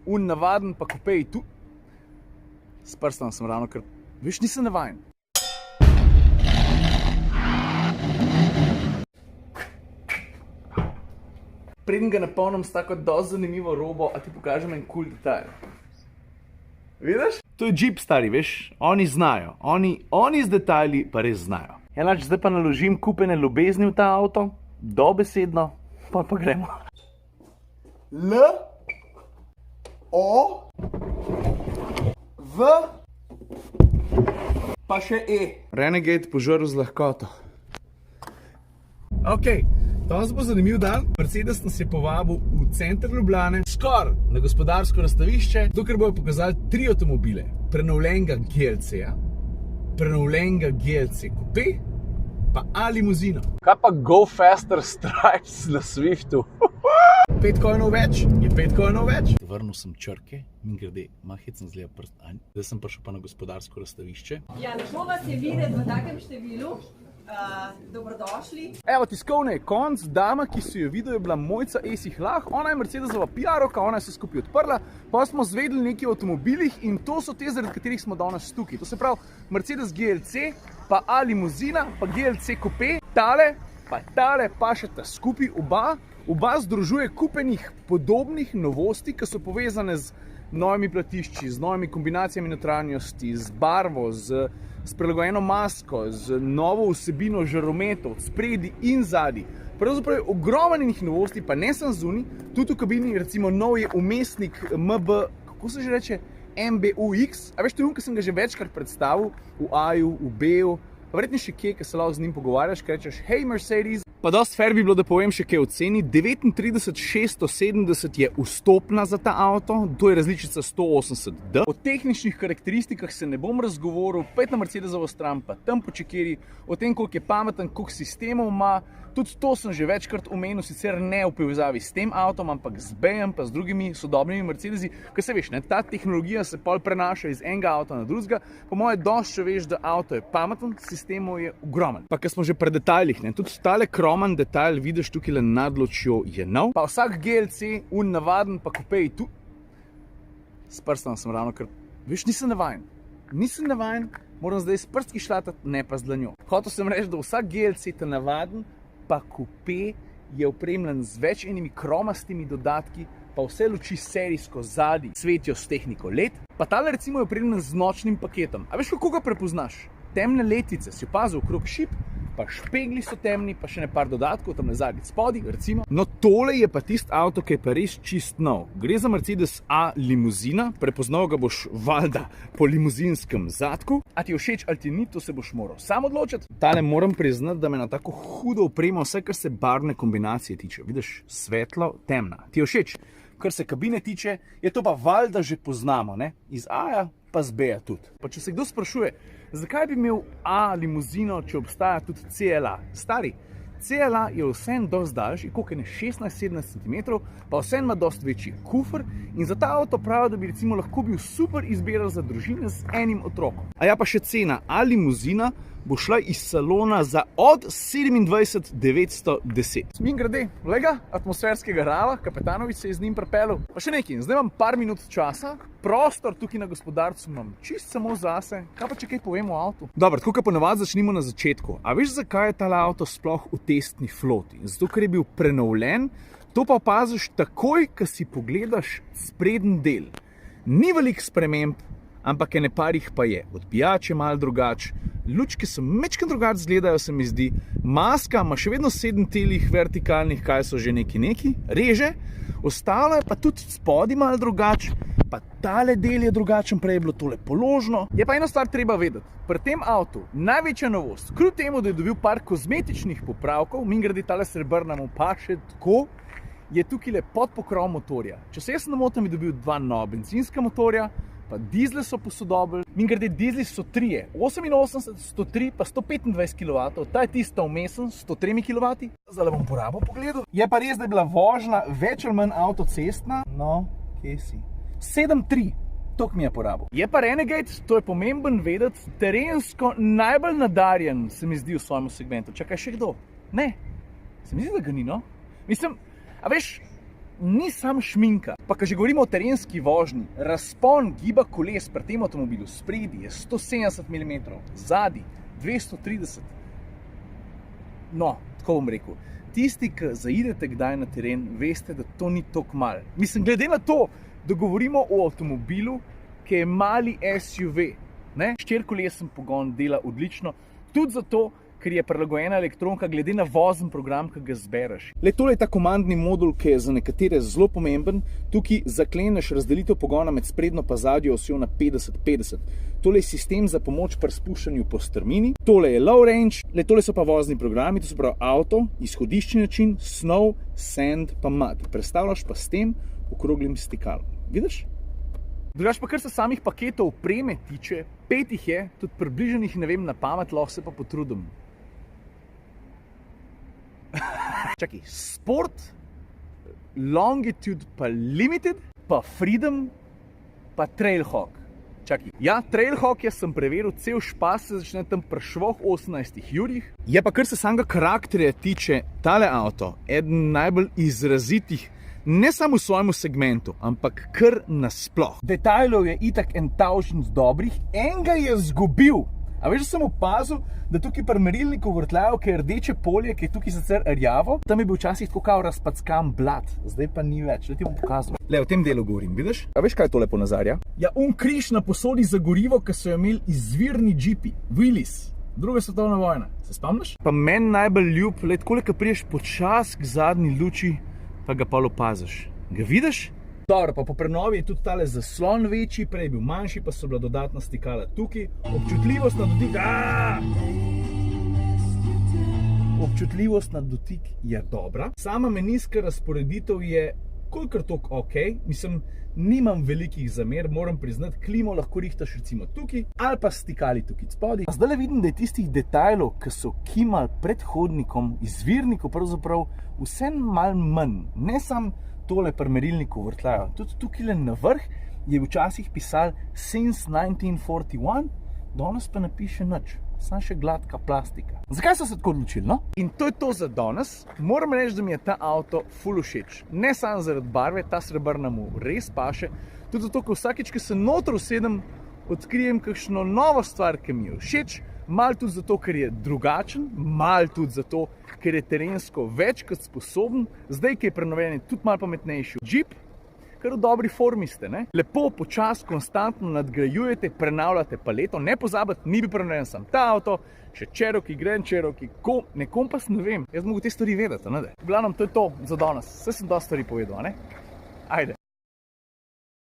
navaden pa kupej tu. S prstom sem ravno kar, veš, nisem navajen. Preden ga napolnim s tako dosti zanimivo robo, a ti pokažem en cool detajl. Vidiš? To je Jeep, stari, veš, oni znajo, oni z detajli pa res znajo. Enač, zdaj pa naložim kupene ljubezni v ta avto, dobesedno, pa gremo. L, O, V, pa še E. Renegade požrl z lahkoto. Ok, danes bo zanimiv dan. Mercedes nas je povabil v center Ljubljane, skoraj na gospodarsko razstavišče, dokler bojo pokazali 3 avtomobile. Prenovljenega GLC-ja, prenovljenega GLC Coupé, pa A limuzino. Kaj pa Go Faster Stripes na Swiftu? 5 coinov več je 5 coinov več. Vrnil sem črke, mimogrede, hecen zgleda prst. Zdaj sem prišel pa na gospodarsko razstavišče. Ja, lepo vas je videti v takem številu. Dobrodošli. Evo, tiskovne je konc, dama, ki si jo videl, je bila Mojca Esih Lah, ona je Mercedesova PR-ovka, ona je se skupaj odprla, pa smo zvedeli nekaj o avtomobilih in to so te, zaradi katerih smo danes tukaj. To se pravi Mercedes GLC, pa A limuzina, pa GLC Coupé, tale, pa še ta skupaj, oba združuje kupenih podobnih novosti, ki so povezane z novimi platišči, z novimi kombinacijami notranjosti, z barvo, s prilagojeno masko, z novo vsebino žarometov, spredi in zadaj. Pravzaprav je ogromno novosti, pa ne sem zunaj, tudi v kabini, recimo nov je umestnik MB, kako se že reče, MBUX, a veš, trenutno sem ga že večkrat predstavil, v A-ju, v B-ju, pa verjetno še kje, ki se lahko z njim pogovarjaš, ki rečeš, hej Mercedes. Pa dost fair bi bilo, da povem še kaj o ceni. 39 670 je vstopna za ta avto, to je različica 180D. O tehničnih karakteristikah se ne bom razgovoril, pojdi na Mercedesovo stran, pa tam počekeri, o tem, koliko je pameten, koliko sistemov ima. Tudi to sem že večkrat omenil, sicer ne v povezavi s tem avtom, ampak z B-jem, pa z drugimi sodobnimi Mercedesi, ker se veš, ne, ta tehnologija se pol prenaša iz enega avta na drugega. Po moje dosti, če veš, da avto je pameten, sistemov je ogromen. Pa ker smo že pri detajlih, ne, tudi tale kroman detajl, vidiš tukaj le nad ločjo je nov. Pa vsak GLC, navaden, pa Coupé tu. S prstom sem ravno kar, veš, nisem navajen, moram zdaj s prstki šlatati, ne pa z dlanjo. Hotel sem reči, da vsak GLC ta navaden, pa Coupé je opremljen z več enimi kromastimi dodatki, pa vse luči serijsko zadaj svetijo s tehniko LED, pa tale recimo je opremljen z nočnim paketom. A veš, kako ga prepoznaš? Temne letvice si opazil okrog šip, pa špegli so temni, pa še ne par dodatkov, tam zadnji spodaj, recimo. No tole je pa tist avto, ki je pa res čist nov. Gre za Mercedes A limuzina, prepoznal ga boš valjda po limuzinskem zadku. A ti je všeč ali ti ni, to se boš moral sam odločiti. Tale moram priznati, da me na tako hudo oprema vse, kar se barvne kombinacije tiče. Vidiš, svetlo, temna. Ti je všeč? Kar se kabine tiče, je to pa valjda že poznamo, ne? Iz A-ja pa z B-ja tudi. Pa če se kdo sprašuje, zakaj bi imel A limuzino, če obstaja tudi CLA? Stari, CLA je vsem dosti daljši, koliko je ne 16-17 cm, pa vsem ima dosti večji kufer in za ta avto pravijo, da bi recimo lahko bil super izbira za družine z enim otrokom. A ja pa še cena A limuzina bo šla iz salona za od 27 910. Mimogrede, lega, atmosferskega rava, Kapetanovič se je z njim pripeljal. Pa še nekaj, zdaj imam par minut časa, prostor tukaj na gospodarcu imam čist samo zase. Kaj pa če kaj povem o avtu? Dobro, tako kot ponavadi začnimo na začetku. A veš, zakaj je tale avto sploh v testni floti? Zato, ker je bil prenovljen, to pa opaziš takoj, ko si pogledaš spreden del. Ni veliko sprememb, ampak ene parih pa je. Odbijač je malo drugač, lučke so mečkrat drugače izgledajo, se mi zdi. Maska ima še vedno 7 telih vertikalnih, kaj so že neki, reže. Ostalo je pa tudi spodaj malo drugače, pa tale del je drugačen, prej je bilo tole položno. Je pa eno stvar treba vedeti. Pri tem avtu največja novost, kljub temu, da je dobil par kozmetičnih popravkov, mimogrede tale srebrna mu pa še tako, je tukaj le podpokrov motorja. Če se jaz ne motim, je dobil 2 nova bencinska motorja, pa dizle so posodobili. Mimogrede, dizli so 3, 88, 103 pa 125 kW, ta je tista vmesen, 103 kW. Zdaj bom porabo pogledal. Je pa res, da je bila vožnja več ali manj avtocestna. No, kje si? 7,3, toliko mi je porabo. Je pa Renegade, to je pomemben vedeti, terensko najbolj nadarjen, se mi zdi v svojem segmentu. Čakaj, še kdo? Ne, se mi zdi, da ga ni, no? Mislim, a veš, ni sam šminka. Pa ko že govorimo o terenski vožnji, razpon giba koles pri tem avtomobilu spredi je 170 mm, zadnji 230. No, tako bom rekel. Tisti, ki zaidete kdaj na teren, veste, da to ni toliko malo. Mislim, glede na to, da govorimo o avtomobilu, ki je mali SUV. Štirikolesen pogon dela odlično, tudi zato, ker je prilagojena elektronka glede na vozni program, ki ga zbereš. Tole je ta komandni modul, ki je za nekatere zelo pomemben. Tukaj zakleneš razdelitev pogona med sprednjo pa zadnjo osjo na 50-50. Tole je sistem za pomoč pri spuščanju po strmini. Tole je low range, tole so pa vozni programi, to so prav avto, izhodiščni način, snow, sand pa mud. Prestavljaš pa s tem okroglim stikalom. Vidiš? Drugač pa, kar se samih paketov opreme tiče, 5 jih je, tudi približenih ne vem na pamet, lahko se pa potrudim. Čakaj, Sport, Longitude pa Limited, pa Freedom, pa Trailhawk. Čakaj, ja, Trailhawk jaz sem preveril, cel špas se začne tam pri švoh 18 jurjih. Je pa, kar se samega karakterja tiče, tale avto, eden najbolj izrazitih, ne samo v svojemu segmentu, ampak kar nasploh. Detajlov je itak en tavžnic dobrih, enega je zgubil. A veš, da sem opazil, da tukaj pri merilniku vrtljajo, ki je rdeče polje, ki je tukaj sicer rjavo, tam je bil včasih tako kao razpackan blat, zdaj pa ni več, da ti bom pokazal. O tem delu govorim, vidiš? A veš, kaj to lepo nazarja? Ja, križ na posodi za gorivo, ki so jo imeli izvirni džipi, Willys, Druga svetovna vojna. Se spomniš? Pa meni najbolj ljub, takole, ko priješ počas k zadnji luči, pa ga pa opaziš. Ga vidiš? Dobro, pa po prenovi je tudi tale zaslon večji, prej je bil manjši, pa so bila dodatna stikala tukaj. Občutljivost na dotik... Občutljivost na dotik je dobra. Sama menijska razporeditev je kolikor toliko ok. Mislim, nimam velikih zamer, moram priznati, klimo lahko rihtaš recimo tukaj, ali pa stikali tukaj spodaj. Zdaj le vidim, da je tistih detajlov, ki so kimali pred hodnikom, izvirniku pravzaprav, vse malo manj. Ne sam tole pri merilniku vrtljajo. Tudi tukaj na vrh je včasih pisal since 1941, danes pa napiše nič, samo še gladka plastika. Zakaj so se tako odločili, no? In to je to za danes. Moram reči, da mi je ta avto ful všeč. Ne samo zaradi barve, ta srebrna mu res paše, tudi zato, ko vsakič, ko se noter usedem, odkrijem kakšno novo stvar, ki mi je všeč, malo tudi zato, ker je drugačen, malo tudi zato, ker je terensko več kot sposoben, zdaj, ki je prenovljen, tudi malo pametnejši Jeep, kar v dobri formi ste, ne? Lepo, počas, konstantno nadgrajujete, prenavljate paleto, ne pozabiti, ni bil prenovljen sam ta avto, še Cherokee, Grand Cherokee, nekom pa ne vem, jaz mogu te stvari vedeti, ne? V glavnem, to je to za danes, vse sem dosti stvari povedal, ne? Ajde.